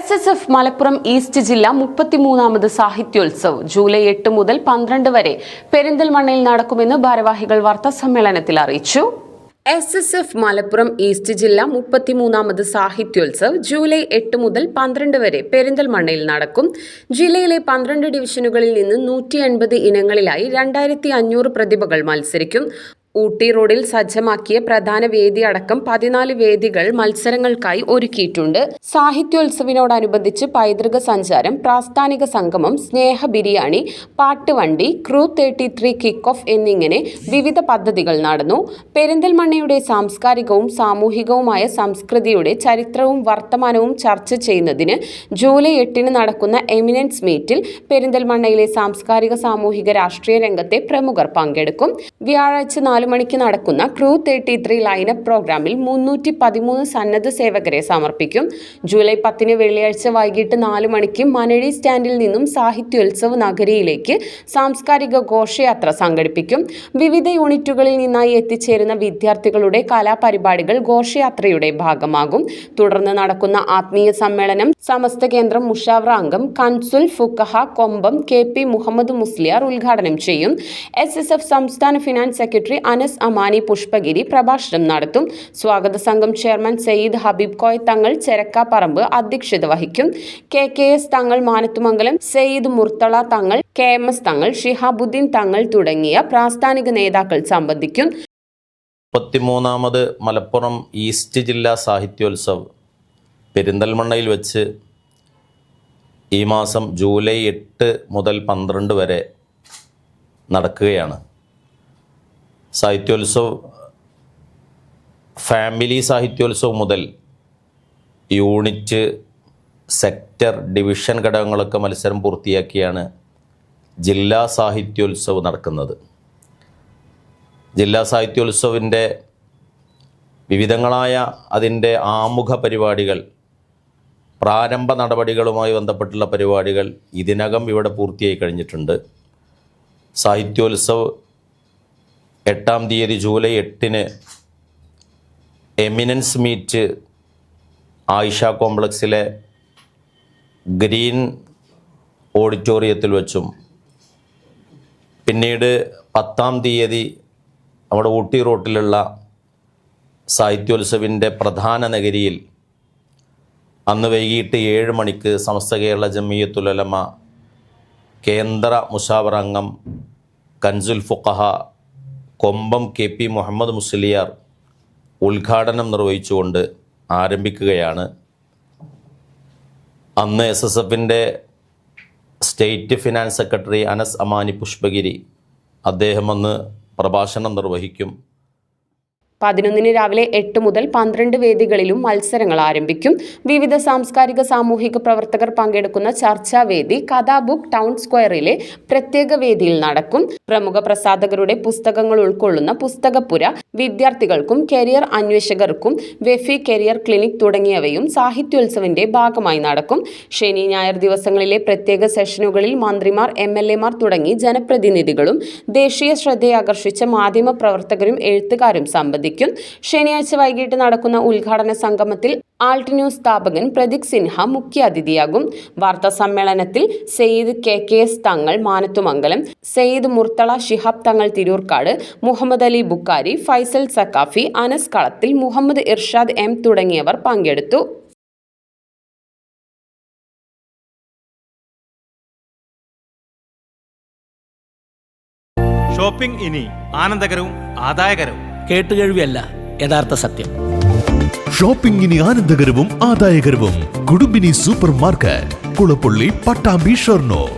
SSF Malappuram east ജില്ല 33ാമത് Sahityotsav July 8 മുതൽ 12 വരെ പെരിന്തൽമണ്ണയിൽ നടക്കുമെന്ന് ഭാരവാഹികൾ വാർത്താസമ്മേളനത്തിൽ അറിയിച്ചു. SSF മലപ്പുറം ഈസ്റ്റ് ജില്ല 33ാമത് സാഹിത്യോത്സവ് ജൂലൈ 8 മുതൽ 12 വരെ പെരിന്തൽമണ്ണയിൽ നടക്കും. ജില്ലയിലെ 12 ഡിവിഷനുകളിൽ നിന്ന് 180 ഇനങ്ങളിലായി 2500 പ്രതിഭകൾ മത്സരിക്കും. ഊട്ടി റോഡിൽ സജ്ജമാക്കിയ പ്രധാന വേദി അടക്കം 14 വേദികൾ മത്സരങ്ങൾക്കായി ഒരുക്കിയിട്ടുണ്ട്. സാഹിത്യോത്സവിനോടനുബന്ധിച്ച് പൈതൃക സഞ്ചാരം, പ്രാസ്ഥാനിക സംഗമം, സ്നേഹ ബിരിയാണി, പാട്ടുവണ്ടി, ക്രൂ 33 കിക്ക് ഓഫ് എന്നിങ്ങനെ വിവിധ പദ്ധതികൾ നടന്നു. പെരിന്തൽമണ്ണയുടെ സാംസ്കാരികവും സാമൂഹികവുമായ സംസ്കൃതിയുടെ ചരിത്രവും വർത്തമാനവും ചർച്ച ചെയ്യുന്നതിന് ജൂലൈ 8 നടക്കുന്ന എമിനൻസ് മീറ്റിൽ പെരിന്തൽമണ്ണയിലെ സാംസ്കാരിക സാമൂഹിക രാഷ്ട്രീയ രംഗത്തെ പ്രമുഖർ പങ്കെടുക്കും. വ്യാഴാഴ്ച 4 മണിക്ക് നടക്കുന്ന ക്രൂ 33 ലൈനപ്പ് പ്രോഗ്രാമിൽ 313 സന്നദ്ധ സേവകരെ സമർപ്പിക്കും. ജൂലൈ 10 വെള്ളിയാഴ്ച വൈകിട്ട് 4 മണിക്ക് മനഴി സ്റ്റാൻഡിൽ നിന്നും സാഹിത്യോത്സവ് നഗരിയിലേക്ക് സാംസ്കാരിക ഘോഷയാത്ര സംഘടിപ്പിക്കും. വിവിധ യൂണിറ്റുകളിൽ നിന്നായി എത്തിച്ചേരുന്ന വിദ്യാർത്ഥികളുടെ കലാപരിപാടികൾ ഘോഷയാത്രയുടെ ഭാഗമാകും. തുടർന്ന് നടക്കുന്ന ആത്മീയ സമ്മേളനം സമസ്ത കേന്ദ്രം മുഷാവറ അംഗം കൻസുൽ ഫുഖഹ കൊമ്പം KP മുഹമ്മദ് മുസ്ലിയാർ ഉദ്ഘാടനം ചെയ്യും. SSF സംസ്ഥാന ഫിനാൻസ് സെക്രട്ടറി അനസ് അമാനി പുഷ്പഗിരി പ്രഭാഷണം നടത്തും. സ്വാഗത സംഘം ചെയർമാൻ സയ്യിദ് ഹബീബ് കോയ തങ്ങൾ ചെരക്കാപ്പറമ്പ് അധ്യക്ഷത വഹിക്കും. KKS തങ്ങൾ മാനത്തുമംഗലം, സയ്യിദ് മുർത്തള തങ്ങൾ, KMS തങ്ങൾ, ഷിഹാബുദ്ദീൻ തങ്ങൾ തുടങ്ങിയ പ്രാസ്ഥാനിക നേതാക്കൾ സംബന്ധിക്കും. 33ാമത് മലപ്പുറം ഈസ്റ്റ് ജില്ലാ സാഹിത്യോത്സവ് പെരിന്തൽമണ്ണയിൽ വെച്ച് ഈ മാസം ജൂലൈ 8 മുതൽ 12 വരെ നടക്കുകയാണ്. സാഹിത്യോത്സവ് ഫാമിലി സാഹിത്യോത്സവ് മുതൽ യൂണിറ്റ്, സെക്ടർ, ഡിവിഷൻ ഘടകങ്ങളൊക്കെ മത്സരം പൂർത്തിയാക്കിയാണ് ജില്ലാ സാഹിത്യോത്സവ് നടക്കുന്നത്. ജില്ലാ സാഹിത്യോത്സവിൻ്റെ വിവിധങ്ങളായ അതിൻ്റെ ആമുഖ പരിപാടികൾ, പ്രാരംഭ നടപടികളുമായി ബന്ധപ്പെട്ടുള്ള പരിപാടികൾ ഇതിനകം ഇവിടെ പൂർത്തിയായി കഴിഞ്ഞിട്ടുണ്ട്. സാഹിത്യോത്സവ് 8-ാം തീയതി ജൂലൈ 8 എമിനൻസ് മീറ്റ് ആയിഷ കോംപ്ലക്സിലെ ഗ്രീൻ ഓഡിറ്റോറിയത്തിൽ വെച്ചും, പിന്നീട് 10-ാം തീയതി അവിടെ ഊട്ടി റോട്ടിലുള്ള സാഹിത്യോത്സവിൻ്റെ പ്രധാന നഗരിയിൽ അന്ന് വൈകിട്ട് 7 മണിക്ക് സമസ്ത കേരള ജമിയത്തുൽ ഉലമ കേന്ദ്ര മുഷാവറ അംഗം കൻസുൽ ഫുഖഹ കൊമ്പം KP മുഹമ്മദ് മുസ്ലിയാർ ഉദ്ഘാടനം നിർവഹിച്ചുകൊണ്ട് ആരംഭിക്കുകയാണ്. അന്ന് SSFൻ്റെ state finance secretary Anas Amani Pushpagiri അദ്ദേഹം അന്ന് പ്രഭാഷണം നിർവഹിക്കും. 11 രാവിലെ 8 മുതൽ 12 വേദികളിലും മത്സരങ്ങൾ ആരംഭിക്കും. വിവിധ സാംസ്കാരിക സാമൂഹിക പ്രവർത്തകർ പങ്കെടുക്കുന്ന ചർച്ചാവേദി കഥാബുക്ക് ടൗൺ സ്ക്വയറിലെ പ്രത്യേക വേദിയിൽ നടക്കും. പ്രമുഖ പ്രസാധകരുടെ പുസ്തകങ്ങൾ ഉൾക്കൊള്ളുന്ന പുസ്തകപ്പുര വിദ്യാർത്ഥികൾക്കും കരിയർ അന്വേഷകർക്കും വെഫി കരിയർ ക്ലിനിക് തുടങ്ങിയവയും സാഹിത്യോത്സവിന്റെ ഭാഗമായി നടക്കും. ശനി ഞായർ ദിവസങ്ങളിലെ പ്രത്യേക സെഷനുകളിൽ മന്ത്രിമാർ, MLA മാർ തുടങ്ങി ജനപ്രതിനിധികളും ദേശീയ ശ്രദ്ധയാകർഷിച്ച മാധ്യമ പ്രവർത്തകരും എഴുത്തുകാരും സംബന്ധിക്കും. ശനിയാഴ്ച വൈകിട്ട് നടക്കുന്ന ഉദ്ഘാടന സംഗമത്തിൽ ആൾട്ട് ന്യൂസ് സ്ഥാപകൻ പ്രദീക് സിൻഹ മുഖ്യാതിഥിയാകും. വാർത്താ സമ്മേളനത്തിൽ സയ്യിദ് KKS തങ്ങൾ മാനത്തുമംഗലം, സയ്യിദ് മുർത്തള ശിഹാബ് തങ്ങൾ തിരൂർക്കാട്, മുഹമ്മദ് അലി ബുക്കാരി, ഫൈസൽ സക്കാഫി, അനസ് കളത്തിൽ, മുഹമ്മദ് ഇർഷാദ് M തുടങ്ങിയവർ പങ്കെടുത്തു. ഷോപ്പിംഗ് ഇനി ആനന്ദകരവും ആദായകരവും. കേട്ടുകേഴ്വിയല്ല, യഥാർത്ഥ സത്യം. ഷോപ്പിംഗ് ഇനി ആനന്ദകരവും ആദായകരവും. കുടുംബിനി സൂപ്പർ മാർക്കറ്റ്, കുളപ്പള്ളി, പട്ടാമ്പി, ഷൊർണൂർ.